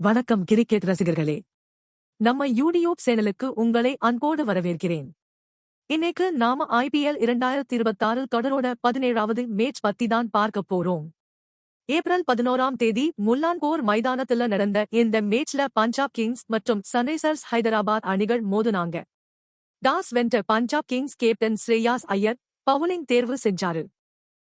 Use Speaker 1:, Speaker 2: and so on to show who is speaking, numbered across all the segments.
Speaker 1: வணக்கம் கிரிக்கெட் ரசிகர்களே. நம்ம யூடியூப் சேனலுக்கு உங்களை அன்போடு வரவேற்கிறேன். இன்னைக்கு நாம IPL 2026 தொடரோட 17வது மேட்ச் பத்தி தான் பார்க்க போறோம். ஏப்ரல் 11ஆம் தேதி முல்லான்பூர் மைதானத்துல நடந்த இந்த மேட்ச்ல பஞ்சாப் கிங்ஸ் மற்றும் சன்ரைசர்ஸ் ஹைதராபாத் அணிகள் மோதுனாங்க. டாஸ் வென்ற Punjab Kings captain Shreyas Iyer bowling தேர்வு செஞ்சாரு.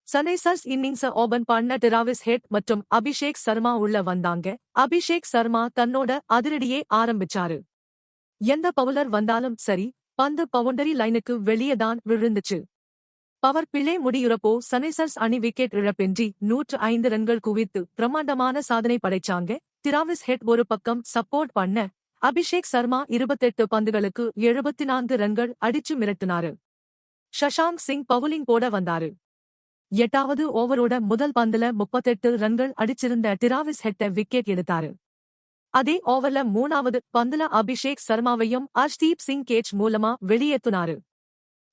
Speaker 1: சன்ரைசர்ஸ் இன்னிங்ஸ ஓபன் பண்ண டிராவிஸ் ஹெட் மற்றும் அபிஷேக் சர்மா உள்ள வந்தாங்க. அபிஷேக் சர்மா தன்னோட அதிரடியே ஆரம்பிச்சாரு. எந்த பவுலர் வந்தாலும் சரி, பந்து பவுண்டரி லைனுக்கு வெளியே தான் விழுந்துச்சு. பவர் பிளே முடியுறப்போ சன்ரைசர்ஸ் அணி விக்கெட் இழப்பின்றி 105 ரன்கள் குவித்து பிரம்மாண்டமான சாதனை படைச்சாங்க. டிராவிஸ் ஹெட் ஒரு பக்கம் சப்போர்ட் பண்ண, அபிஷேக் சர்மா 28 பந்துகளுக்கு 74 ரன்கள் அடிச்சு மிரட்டினாரு. ஷஷாங்க் சிங் பவுலிங் போட வந்தாரு. 8வது ஓவரோட முதல் பந்துல 38 ரன்கள் அடிச்சிருந்த டிராவிஸ் ஹெட்ட விக்கெட் எடுத்தாரு. அதே ஓவர்ல 3வது பந்துல அபிஷேக் சர்மாவையும் அர்ஷ்தீப் சிங் கேட்ச் மூலமா வெளியேத்துனாரு.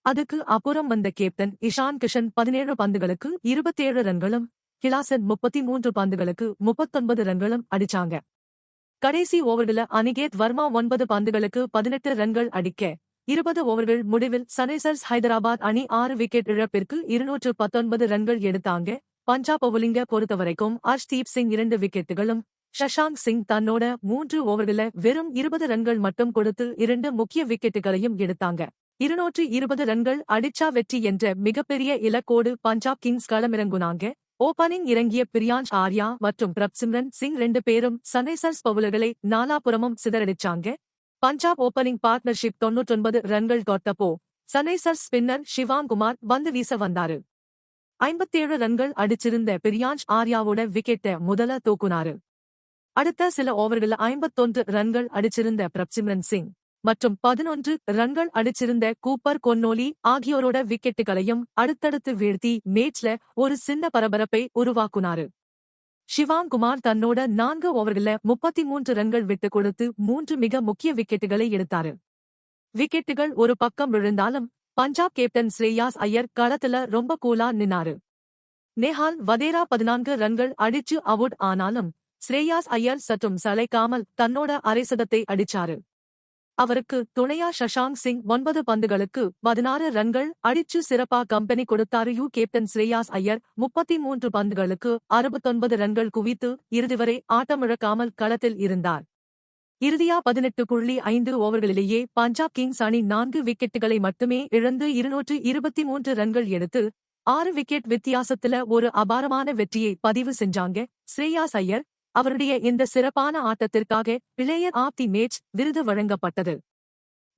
Speaker 1: அதுக்கு அப்புறம் வந்த கேப்டன் இஷான் கிஷன் 17 பந்துகளுக்கு 27 ரன்களும், கிளாசன் 33 பந்துகளுக்கு 39 ரன்களும் அடிச்சாங்க. கடைசி ஓவர்கள அனிகேத் வர்மா 9 பந்துகளுக்கு 18 ரன்கள் அடிக்க, 20 ஓவர்கள் முடிவில் சன்ரைசர்ஸ் ஹைதராபாத் அணி 6 விக்கெட் இழப்பிற்கு 219 ரன்கள் எடுத்தாங்க. பஞ்சாப் பவுலிங்க பொறுத்தவரைக்கும் அர்ஷ்தீப் சிங் 2 விக்கெட்டுகளும், ஷஷாங்க் சிங் தன்னோட 3 ஓவர்கள வெறும் 20 ரன்கள் மட்டும் கொடுத்து 2 முக்கிய விக்கெட்டுகளையும் எடுத்தாங்க. 220 ரன்கள் அடிச்சா வெற்றி என்ற மிகப்பெரிய இலக்கோடு பஞ்சாப் கிங்ஸ் களமிறங்குனாங்க. ஓபனிங் இறங்கிய பிரியான்ஷ் ஆர்யா மற்றும் பிரப்சிம்ரன் சிங் 2 பேரும் சன்ரைசர்ஸ் பவுலர்களை நாலாபுறமும் சிதறடிச்சாங்க. பஞ்சாப் ஓபனிங் பார்ட்னர்ஷிப் 99 ரன்கள் தொட்டப்போ, சன்ரைசர்ஸ் ஸ்பின்னர் ஷிவாங் குமார் பந்து வீச வந்தாரு. 57 ரன்கள் அடிச்சிருந்த பிரியான்ஷ் ஆர்யாவோட விக்கெட்ட முதல தூக்குனாரு. அடுத்த சில ஓவர்கள 51 ரன்கள் அடிச்சிருந்த பிரப்சிம்ரன் சிங் மற்றும் 11 ரன்கள் அடிச்சிருந்த கூப்பர் கொன்னோலி ஆகியோரோட விக்கெட்டுகளையும் அடுத்தடுத்து வீழ்த்தி மேட்ச்ல ஒரு சின்ன பரபரப்பை உருவாக்குனாரு. ஷிவாங் குமார் தன்னோட 4 ஓவர்கள 33 ரன்கள் விட்டுக் கொடுத்து 3 மிக முக்கிய விக்கெட்டுகளை எடுத்தாரு. விக்கெட்டுகள் ஒரு பக்கம் விழுந்தாலும் பஞ்சாப் கேப்டன் ஸ்ரேயாஸ் ஐயர் களத்துல ரொம்ப கூலா நின்னாரு. நேஹால் வதேரா 14 ரன்கள் அடிச்சு அவுட் ஆனாலும் ஸ்ரேயாஸ் ஐயர் சற்றும் சளைக்காமல் தன்னோட அரைசதத்தை அடிச்சாரு. அவருக்கு துணையா ஷஷாங்க் சிங் 9 பந்துகளுக்கு 16 ரன்கள் அடிச்சு சிறப்பா கம்பெனி கொடுத்தாரு. கேப்டன் ஸ்ரேயாஸ் ஐயர் 33 பந்துகளுக்கு 69 ரன்கள் குவித்து இறுதிவரை ஆட்டமிழக்காமல் களத்தில் இருந்தார். இறுதியா 18.5 ஓவர்களிலேயே பஞ்சாப் கிங்ஸ் அணி 4 விக்கெட்டுகளை மட்டுமே இழந்து 223 ரன்கள் எடுத்து 6 விக்கெட் வித்தியாசத்துல ஒரு அபாரமான வெற்றியை பதிவு செஞ்சாங்க. ஸ்ரேயாஸ் ஐயர் அவருடைய இந்த சிறப்பான ஆட்டத்திற்காக பிளேயர் ஆஃப் தி மேட்ச் விருது வழங்கப்பட்டது.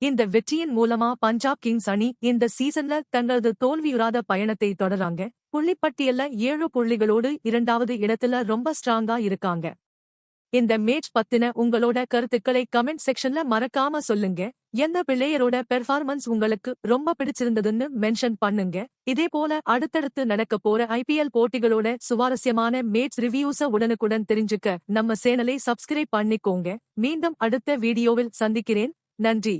Speaker 1: இந்த வெற்றியின் மூலமா பஞ்சாப் கிங்ஸ் அணி இந்த சீசன்ல தங்களது தோல்வியுறாத பயணத்தை தொடராங்க. புள்ளிப்பட்டியல்ல 7 புள்ளிகளோடு 2வது இடத்துல ரொம்ப ஸ்ட்ராங்கா இருக்காங்க. இந்த மேட்ச் பத்தின உங்களோட கருத்துக்களை கமெண்ட் செக்ஷன்ல மறக்காம சொல்லுங்க. எந்த பிளேயரோட பெர்ஃபார்மன்ஸ் உங்களுக்கு ரொம்ப பிடிச்சிருந்ததுன்னு மென்ஷன் பண்ணுங்க. இதேபோல அடுத்தடுத்து நடக்க போற IPL போட்டிகளோட சுவாரஸ்யமான மேட்ச் ரிவ்யூஸ உடனுக்குடன் தெரிஞ்சுக்க நம்ம சேனலை சப்ஸ்கிரைப் பண்ணிக்கோங்க. மீண்டும் அடுத்த வீடியோவில் சந்திக்கிறேன். நன்றி.